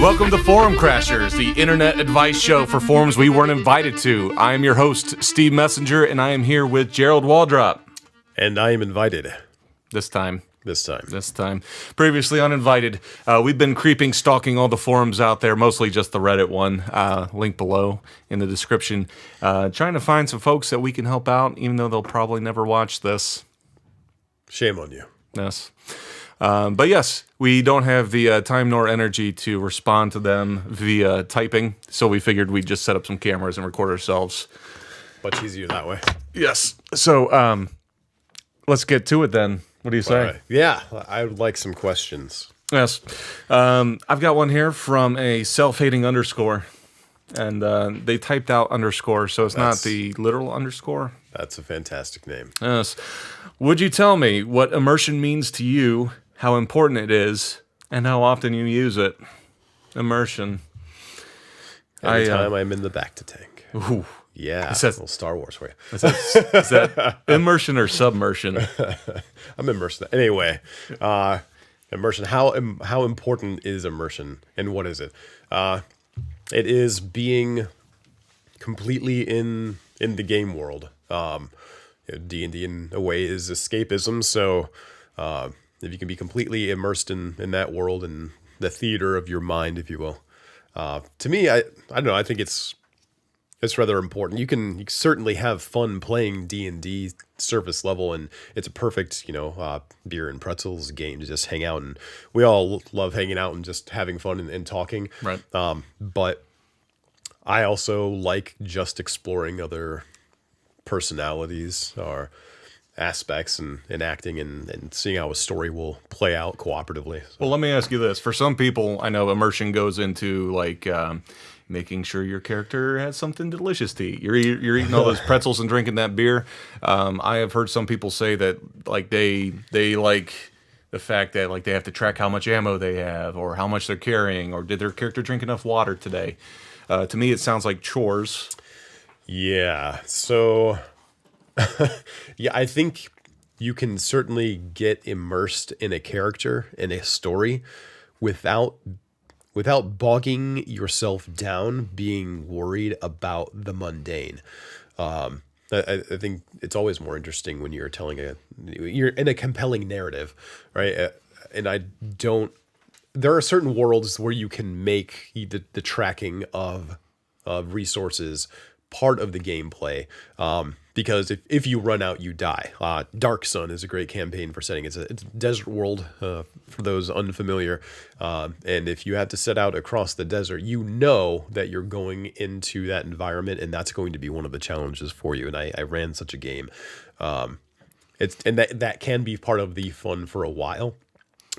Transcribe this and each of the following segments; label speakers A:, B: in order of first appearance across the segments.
A: Welcome to Forum Crashers, the internet advice show for forums we weren't invited to. I am your host, Steve Messenger, and I am here with Gerald Waldrop.
B: And I am invited.
A: This time. Previously uninvited. We've been creeping, stalking all the forums out there, mostly just the Reddit one, link below in the description, trying to find some folks that we can help out, even though they'll probably never watch this.
B: Shame on you.
A: Yes. But yes, we don't have the time nor energy to respond to them via typing, so we figured we'd just set up some cameras and record ourselves.
B: Much easier that way.
A: Yes. So let's get to it then. What do you say?
B: Right. Yeah, I would like some questions.
A: Yes. I've got one here from a self-hating underscore, and they typed out underscore, so it's not the literal underscore.
B: That's a fantastic name.
A: Yes. Would you tell me what immersion means to you, how important it is, and how often you use it? Immersion.
B: Every time I'm in the back to tank.
A: Ooh.
B: Yeah, a little Star Wars for you.
A: Is that immersion or submersion?
B: I'm immersed. Anyway, immersion. How important is immersion, and what is it? It is being completely in the game world. D&D in a way is escapism. So if you can be completely immersed in that world and the theater of your mind, if you will, to me, I don't know. I think it's rather important. You can certainly have fun playing D&D surface level, and it's a perfect, beer and pretzels game to just hang out. And we all love hanging out and just having fun and talking.
A: Right.
B: But I also like just exploring other personalities or aspects and acting and seeing how a story will play out cooperatively. So.
A: Well, let me ask you this. For some people, I know immersion goes into making sure your character has something delicious to eat. You're eating all those pretzels and drinking that beer. I have heard some people say that they like the fact that they have to track how much ammo they have or how much they're carrying or did their character drink enough water today. To me, it sounds like chores.
B: Yeah. So, yeah, I think you can certainly get immersed in a character, in a story, without bogging yourself down, being worried about the mundane. I think it's always more interesting when you're in a compelling narrative, right? There are certain worlds where you can make the tracking of resources part of the gameplay, because if you run out, you die. Dark Sun is a great campaign for setting. It's a desert world for those unfamiliar, and if you have to set out across the desert, you know that you're going into that environment, and that's going to be one of the challenges for you. And I ran such a game. That can be part of the fun for a while.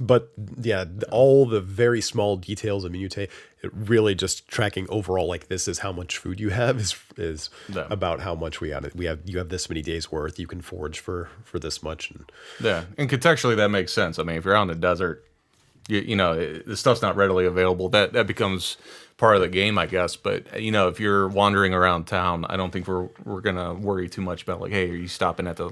B: But yeah, all the very small details of Minute, it really just tracking overall, this is how much food you have is about how much we have. You have this many days worth. You can forage for this much.
A: And contextually that makes sense. I mean, if you're out in the desert, the stuff's not readily available. That becomes part of the game, I guess. But if you're wandering around town, I don't think we're gonna worry too much about hey, are you stopping at the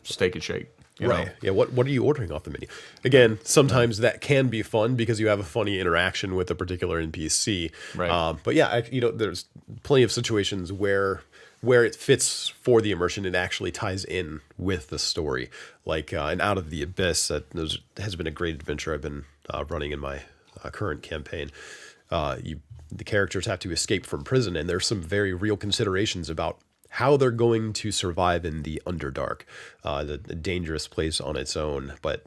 A: Steak and Shake?
B: Right. Yeah. What are you ordering off the menu? Again, sometimes that can be fun because you have a funny interaction with a particular NPC.
A: Right.
B: But yeah, there's plenty of situations where it fits for the immersion. It actually ties in with the story. And Out of the Abyss, that has been a great adventure I've been running in my current campaign. The characters have to escape from prison, and there's some very real considerations about how they're going to survive in the Underdark, the dangerous place on its own, but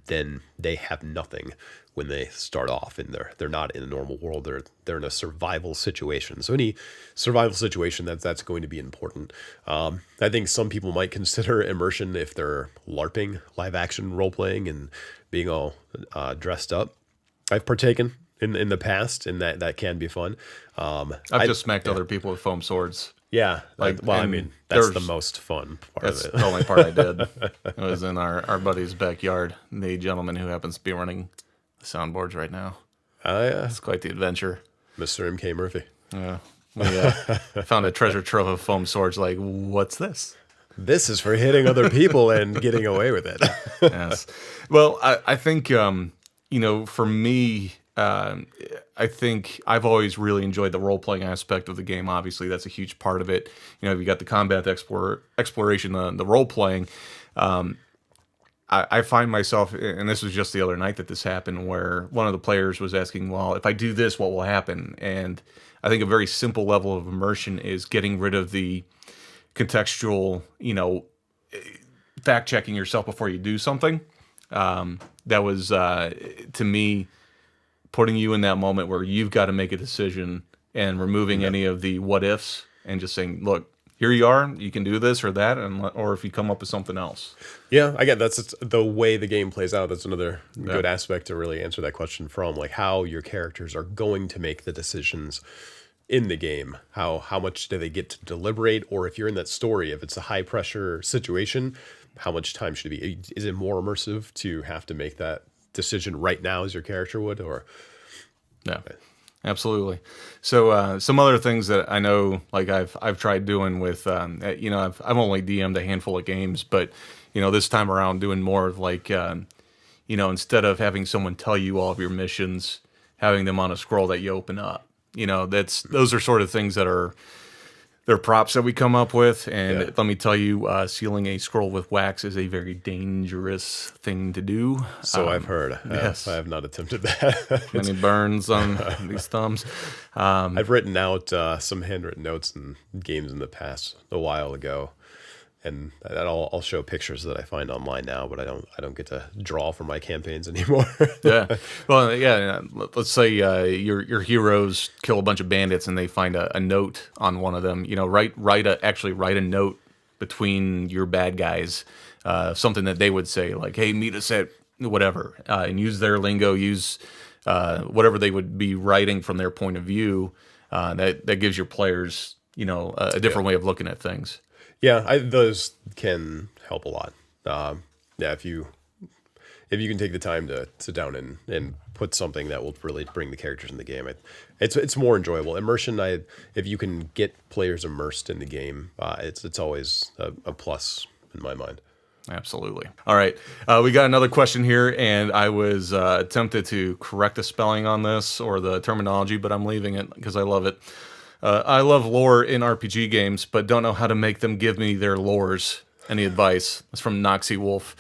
B: then they have nothing when they start off, and they're not in a normal world. They're in a survival situation. So any survival situation that's going to be important. I think some people might consider immersion if they're LARPing, live action role playing, and being all dressed up. I've partaken in the past, and that can be fun.
A: I've just smacked other people with foam swords.
B: Yeah, that's the most fun part of it.
A: That's the only part I did. It was in our buddy's backyard. The gentleman who happens to be running the soundboards right now.
B: Oh, yeah.
A: It's quite the adventure.
B: Mr. M.K. Murphy.
A: Yeah. We found a treasure trove of foam swords. What's this?
B: This is for hitting other people and getting away with it.
A: Yes. Well, I think, for me, I think I've always really enjoyed the role playing aspect of the game. Obviously, that's a huge part of it. You know, you got the combat exploration, the role playing. I find myself, and this was just the other night that this happened, where one of the players was asking, well, if I do this, what will happen? And I think a very simple level of immersion is getting rid of the contextual, fact checking yourself before you do something. That was, to me, putting you in that moment where you've got to make a decision and removing any of the what ifs and just saying, look, here you are, you can do this or that, or if you come up with something else.
B: Yeah, I get that's the way the game plays out. That's another good aspect to really answer that question from, like how your characters are going to make the decisions in the game. How much do they get to deliberate, or if you're in that story, if it's a high pressure situation, how much time should it be? Is it more immersive to have to make that decision right now as your character would, or
A: yeah. Absolutely. So some other things that I know, like I've tried doing with, I've only DM'd a handful of games, but this time around doing more of like, instead of having someone tell you all of your missions, having them on a scroll that you open up. Those are sort of things that they're props that we come up with, and let me tell you, sealing a scroll with wax is a very dangerous thing to do.
B: So I've heard.
A: Yes.
B: I have not attempted that.
A: Many burns on these thumbs.
B: I've written out some handwritten notes in games in the past a while ago, and I'll show pictures that I find online now, but I don't get to draw for my campaigns anymore.
A: Yeah. Well, yeah. Let's say your heroes kill a bunch of bandits and they find a note on one of them. Write a note between your bad guys, something that they would say, like, "Hey, meet us at whatever," and use their lingo, use whatever they would be writing from their point of view. That gives your players, a different way of looking at things.
B: Yeah, those can help a lot. If you can take the time to sit down and put something that will really bring the characters in the game, it's more enjoyable. Immersion, if you can get players immersed in the game, it's always a plus in my mind.
A: Absolutely. All right. We got another question here, and I was tempted to correct the spelling on this or the terminology, but I'm leaving it because I love it. I love lore in RPG games, but don't know how to make them give me their lores. Any advice? That's from Noxy Wolf.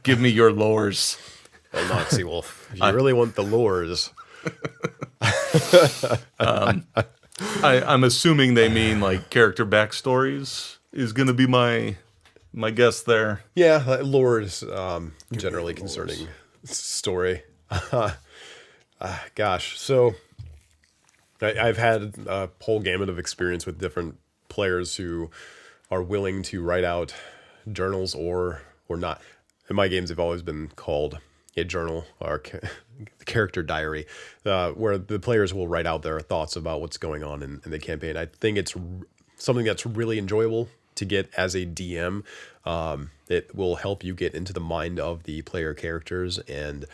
A: Give me your lores.
B: Well, Noxy Wolf, if you really want the lores.
A: I'm assuming they mean like character backstories is going to be my guess there.
B: Yeah, lores generally concerning story. Gosh, so I've had a whole gamut of experience with different players who are willing to write out journals or not. In my games, they've always been called a journal or character diary, where the players will write out their thoughts about what's going on in the campaign. I think it's something that's really enjoyable to get as a DM. It will help you get into the mind of the player characters, and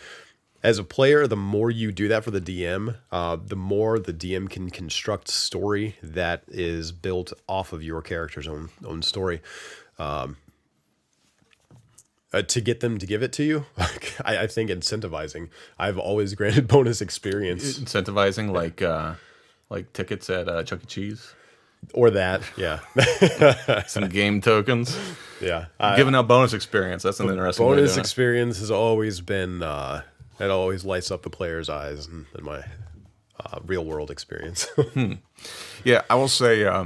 B: as a player, the more you do that for the DM, the more the DM can construct story that is built off of your character's own story. To get them to give it to you, I think incentivizing. I've always granted bonus experience.
A: Incentivizing, like tickets at Chuck E. Cheese?
B: Or that, yeah.
A: Some game tokens.
B: Yeah.
A: Giving out bonus experience. That's an interesting way of
B: bonus
A: doing it.
B: experience has always been... it always lights up the player's eyes in my real world experience.
A: Yeah, I will say I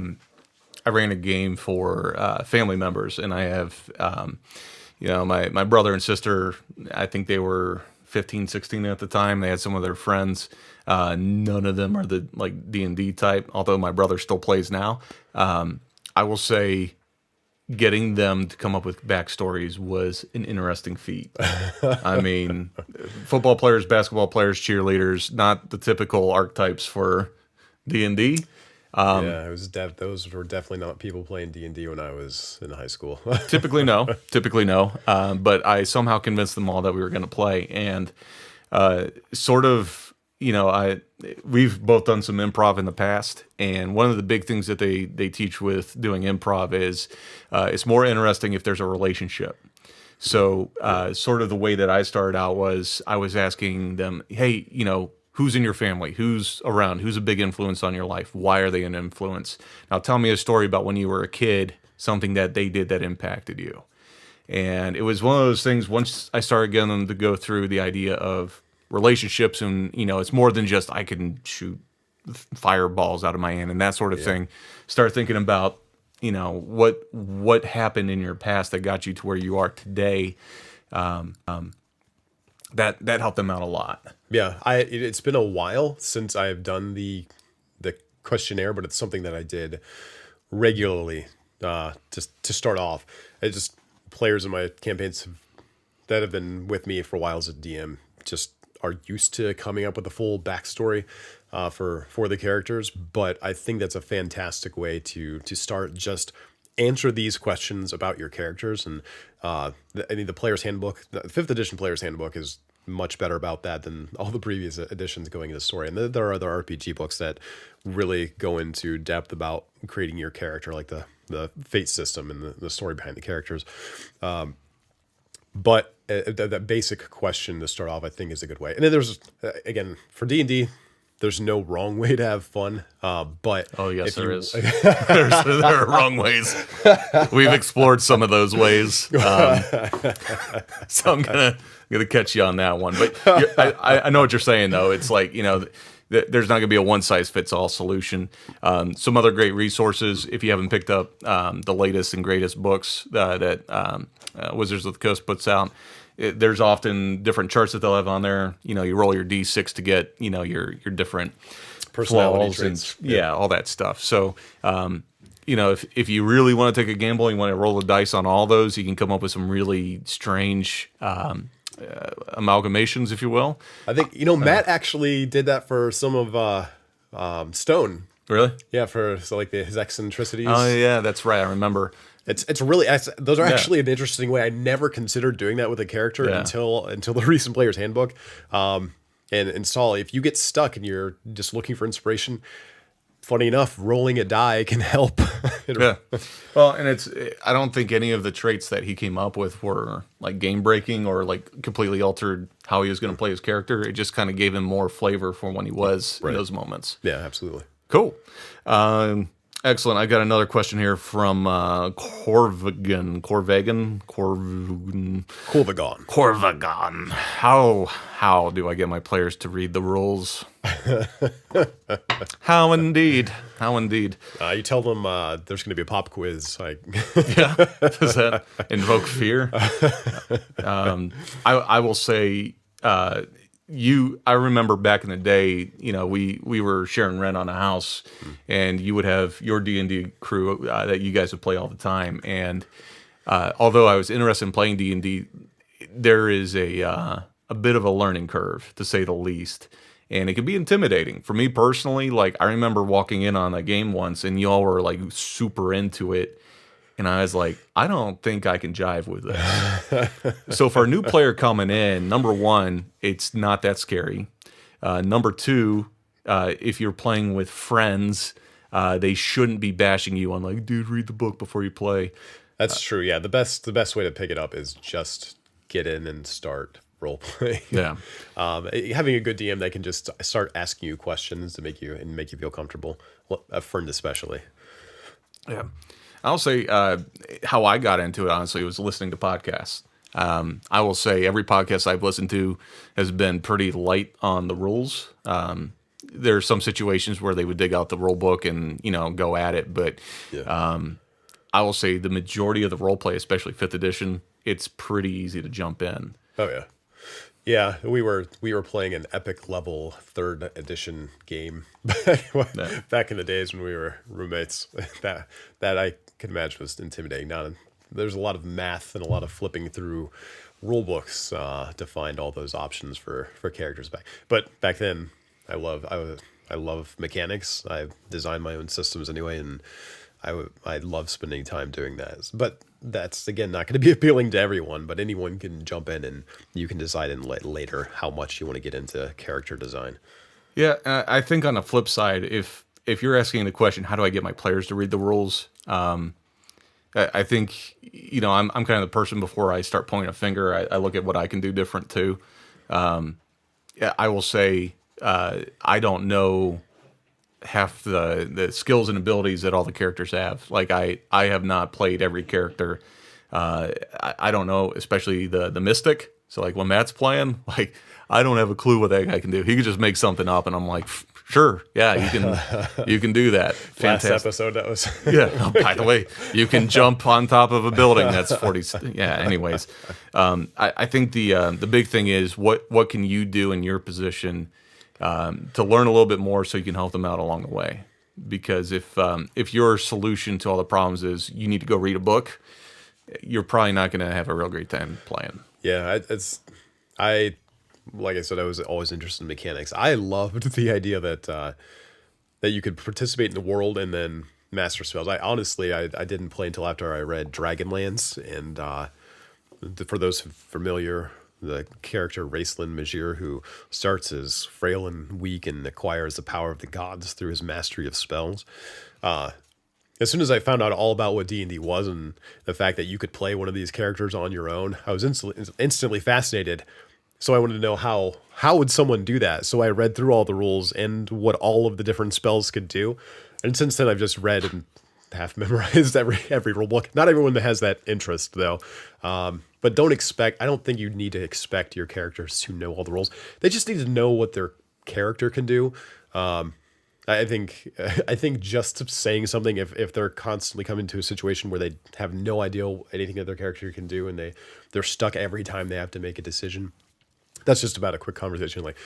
A: ran a game for family members, and I have, my brother and sister, I think they were 15, 16 at the time. They had some of their friends. None of them are the D&D type, although my brother still plays now. I will say getting them to come up with backstories was an interesting feat. I mean, football players, basketball players, cheerleaders, not the typical archetypes for D&D.
B: Yeah, it was those were definitely not people playing D&D when I was in high school.
A: Typically no. But I somehow convinced them all that we were going to play, and we've both done some improv in the past, and one of the big things that they teach with doing improv is it's more interesting if there's a relationship. So sort of the way that I started out was I was asking them, hey, who's in your family, who's around, who's a big influence on your life, why are they an influence? Now tell me a story about when you were a kid, something that they did that impacted you. And it was one of those things, once I started getting them to go through the idea of relationships, and it's more than just I can shoot fireballs out of my hand and that sort of thing. Start thinking about what happened in your past that got you to where you are today. That helped them out a lot.
B: Yeah, it's been a while since I've done the questionnaire, but it's something that I did regularly just to start off. It just players in my campaigns that have been with me for a while as a DM just are used to coming up with a full backstory for the characters. But I think that's a fantastic way to start. Just answer these questions about your characters. And the player's handbook, the 5th edition player's handbook, is much better about that than all the previous editions going into the story. And there are other RPG books that really go into depth about creating your character, like the fate system and the story behind the characters. But that basic question to start off, I think, is a good way. And then there's, again, for D&D, there's no wrong way to have fun. But
A: oh yes, there is. There are wrong ways. We've explored some of those ways. So I'm gonna catch you on that one. But I know what you're saying, though. It's like, there's not going to be a one-size-fits-all solution. Some other great resources, if you haven't picked up the latest and greatest books that Wizards of the Coast puts out, there's often different charts that they'll have on there. You roll your D6 to get your different
B: personality
A: traits,
B: and
A: all that stuff. So if you really want to take a gamble, you want to roll the dice on all those, you can come up with some really strange amalgamations, if you will.
B: I think Matt actually did that for some of Stone.
A: Really?
B: Yeah, for his eccentricities.
A: Oh yeah, that's right. I remember.
B: It's really, those are actually an interesting way. I never considered doing that with a character until the recent Player's Handbook. And Saul, if you get stuck and you're just looking for inspiration, funny enough, rolling a die can help.
A: Yeah. Well, and I don't think any of the traits that he came up with were like game breaking or like completely altered how he was going to play his character. It just kind of gave him more flavor for when he was in those moments.
B: Yeah, absolutely.
A: Cool. Excellent. I got another question here from Corvagan. How do I get my players to read the rules? How indeed.
B: You tell them there's going to be a pop quiz.
A: Yeah. Does that invoke fear? I will say, I remember back in the day, we were sharing rent on a house, and you would have your D&D crew that you guys would play all the time. And although I was interested in playing D&D, there is a bit of a learning curve, to say the least. And it can be intimidating. For me personally, like I remember walking in on a game once, and y'all were like super into it. And I was like, I don't think I can jive with this. So for a new player coming in, number one, it's not that scary. Number two, if you're playing with friends, they shouldn't be bashing you on like, dude, read the book before you play.
B: That's true. Yeah, the best way to pick it up is just get in and start role playing.
A: Yeah.
B: Having a good DM that can just start asking you questions to make you feel comfortable. A friend especially.
A: Yeah. I'll say how I got into it, honestly, was listening to podcasts. I will say every podcast I've listened to has been pretty light on the rules. There are some situations where they would dig out the rule book and, go at it. But I will say the majority of the role play, especially 5th edition, it's pretty easy to jump in.
B: Oh, yeah. Yeah, we were playing an epic level 3rd edition game back in the days when we were roommates. That I can imagine was intimidating. There's a lot of math and a lot of flipping through rule books to find all those options for characters But back then, I love mechanics. I designed my own systems anyway, and I love spending time doing that. But that's, again, not going to be appealing to everyone, but anyone can jump in and you can decide later how much you want to get into character design.
A: Yeah, I think on the flip side, if you're asking the question, how do I get my players to read the rules? I think, I'm kind of the person before I start pointing a finger, I look at what I can do different too. I will say I don't know half the skills and abilities that all the characters have. Like I have not played every character. I don't know, especially the Mystic. So like when Matt's playing, like I don't have a clue what that guy can do. He could just make something up, and I'm like, sure, yeah, you can do that. Fantastic.
B: Last episode that was
A: Yeah. Oh, by the way, you can jump on top of a building that's 40. Yeah. Anyways, I think the big thing is what can you do in your position to learn a little bit more so you can help them out along the way. Because if your solution to all the problems is you need to go read a book, you're probably not going to have a real great time playing.
B: Yeah, like I said, I was always interested in mechanics. I loved the idea that that you could participate in the world and then master spells. I honestly didn't play until after I read Dragonlance, and for those familiar, the character Raistlin Majir, who starts as frail and weak and acquires the power of the gods through his mastery of spells. As soon as I found out all about what D&D was and the fact that you could play one of these characters on your own, I was instantly fascinated. So I wanted to know how would someone do that? So I read through all the rules and what all of the different spells could do. And since then, I've just read and half memorized every rule book. Not everyone has that interest, though. But I don't think you need to expect your characters to know all the rules. They just need to know what their character can do. I think just saying something, if they're constantly coming to a situation where they have no idea anything that their character can do, and they're stuck every time they have to make a decision, that's just about a quick conversation. Like,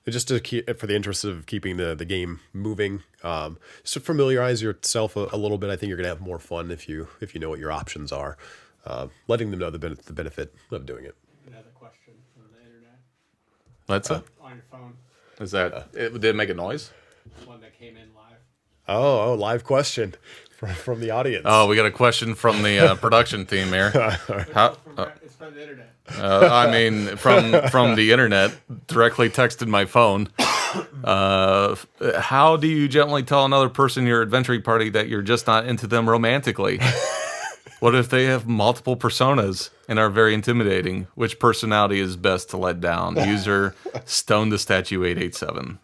B: just to keep, for the interest of keeping the game moving, just to familiarize yourself a little bit. I think you're gonna have more fun if you know what your options are, letting them know the benefit of doing it.
C: Another question from the internet.
A: What's up?
C: On your phone.
A: Is that did it make a noise?
C: One that came in live.
B: Oh, live question from the audience.
A: Oh, we got a question from the production team here.
C: It's from the internet.
A: I mean, from the internet, directly texted my phone. How do you gently tell another person in your adventuring party that you're just not into them romantically? What if they have multiple personas and are very intimidating? Which personality is best to let down? User Stone the Statue 887.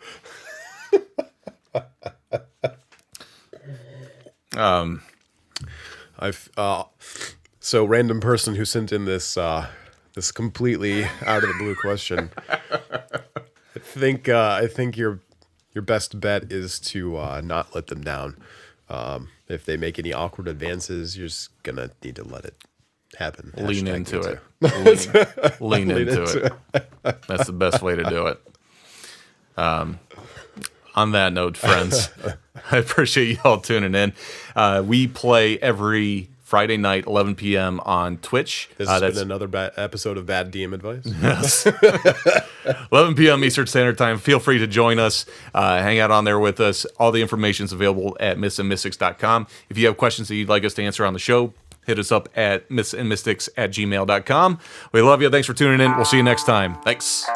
B: So random person who sent in this completely out of the blue question. I think your best bet is to not let them down. If they make any awkward advances, you're just gonna need to let it happen.
A: Lean
B: Hashtag
A: into
B: answer.
A: it. Lean into it. That's the best way to do it. On that note, friends, I appreciate you all tuning in. We play every Friday night, 11 p.m. on Twitch.
B: This has been another episode of Bad DM Advice.
A: Yes. 11 p.m. Eastern Standard Time. Feel free to join us. Hang out on there with us. All the information is available at mythsandmystics.com. If you have questions that you'd like us to answer on the show, hit us up at mythsandmystics@gmail.com. We love you. Thanks for tuning in. We'll see you next time. Thanks.